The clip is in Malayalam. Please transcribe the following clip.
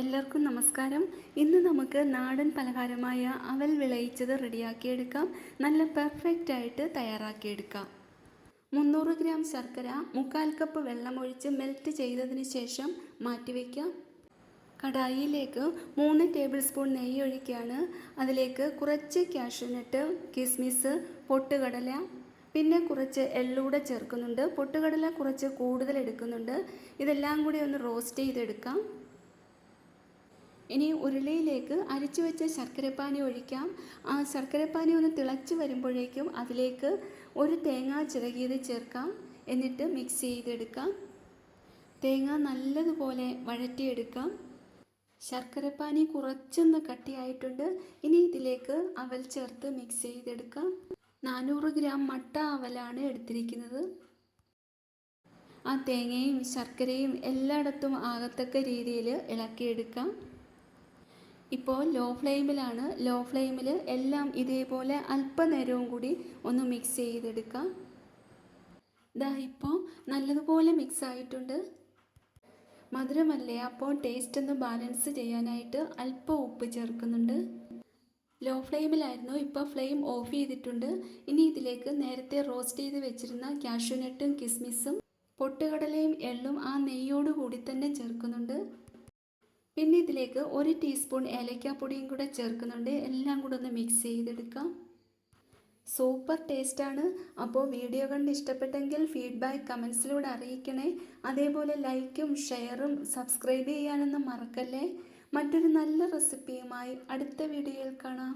എല്ലാവർക്കും നമസ്കാരം. ഇന്ന് നമുക്ക് നാടൻ പലഹാരമായ അവൽ വിളയിച്ചത് റെഡിയാക്കിയെടുക്കാം. നല്ല പെർഫെക്റ്റ് ആയിട്ട് തയ്യാറാക്കിയെടുക്കാം. 300 ഗ്രാം ശർക്കര 1/4 കപ്പ് വെള്ളമൊഴിച്ച് മെൽറ്റ് ചെയ്തതിന് ശേഷം മാറ്റിവെക്കാം. കടായിയിലേക്ക് 3 ടേബിൾ സ്പൂൺ നെയ്യ് ഒഴിക്കുകയാണ്. അതിലേക്ക് കുറച്ച് കാഷ്യൂനട്ട്, കിസ്മിസ്, പൊട്ടുകടല, പിന്നെ കുറച്ച് എള്ളൂടെ ചേർക്കുന്നുണ്ട്. പൊട്ടുകടല കുറച്ച് കൂടുതൽ എടുക്കുന്നുണ്ട്. ഇതെല്ലാം കൂടി ഒന്ന് റോസ്റ്റ് ചെയ്തെടുക്കാം. ഇനി ഉരുളിയിലേക്ക് അരിച്ചു വെച്ച ശർക്കരപ്പാനി ഒഴിക്കാം. ആ ശർക്കരപ്പാനി ഒന്ന് തിളച്ച് വരുമ്പോഴേക്കും അതിലേക്ക് ഒരു തേങ്ങ ചിരകിയത് ചേർക്കാം. എന്നിട്ട് മിക്സ് ചെയ്തെടുക്കാം. തേങ്ങ നല്ലതുപോലെ വഴറ്റിയെടുക്കാം. ശർക്കരപ്പാനി കുറച്ചൊന്ന് കട്ടിയായിട്ടുണ്ട്. ഇനി ഇതിലേക്ക് അവൽ ചേർത്ത് മിക്സ് ചെയ്തെടുക്കാം. 400 ഗ്രാം മട്ട അവലാണ് എടുത്തിരിക്കുന്നത്. ആ തേങ്ങയും ശർക്കരയും എല്ലായിടത്തും ആകത്തക്ക രീതിയിൽ ഇളക്കിയെടുക്കാം. ഇപ്പോൾ ലോ ഫ്ലെയിമിലാണ്. ലോ ഫ്ലെയിമിൽ എല്ലാം ഇതേപോലെ അല്പനേരവും കൂടി ഒന്ന് മിക്സ് ചെയ്തെടുക്കാം. ഇതാ ഇപ്പോൾ നല്ലതുപോലെ മിക്സ് ആയിട്ടുണ്ട്. മധുരമല്ലേ, അപ്പോൾ ടേസ്റ്റ് ഒന്ന് ബാലൻസ് ചെയ്യാനായിട്ട് അല്പം ഉപ്പ് ചേർക്കുന്നുണ്ട്. ലോ ഫ്ലെയിമിലായിരുന്നു, ഇപ്പോൾ ഫ്ലെയിം ഓഫ് ചെയ്തിട്ടുണ്ട്. ഇനി ഇതിലേക്ക് നേരത്തെ റോസ്റ്റ് ചെയ്ത് വെച്ചിരുന്ന കാഷ്യൂനട്ടും കിസ്മിസും പൊട്ടുകടലയും എള്ളും ആ നെയ്യോട് കൂടി തന്നെ ചേർക്കുന്നുണ്ട്. പിന്നെ ഇതിലേക്ക് 1 ടീസ്പൂൺ ഏലക്കാപ്പൊടിയും കൂടെ ചേർക്കുന്നുണ്ട്. എല്ലാം കൂടെ ഒന്ന് മിക്സ് ചെയ്തെടുക്കാം. സൂപ്പർ ടേസ്റ്റാണ്. അപ്പോൾ വീഡിയോ കണ്ട് ഇഷ്ടപ്പെട്ടെങ്കിൽ ഫീഡ്ബാക്ക് കമൻസിലൂടെ അറിയിക്കണേ. അതേപോലെ ലൈക്കും ഷെയറും സബ്സ്ക്രൈബ് ചെയ്യാനൊന്നും മറക്കല്ലേ. മറ്റൊരു നല്ല റെസിപ്പിയുമായി അടുത്ത വീഡിയോയിൽ കാണാം.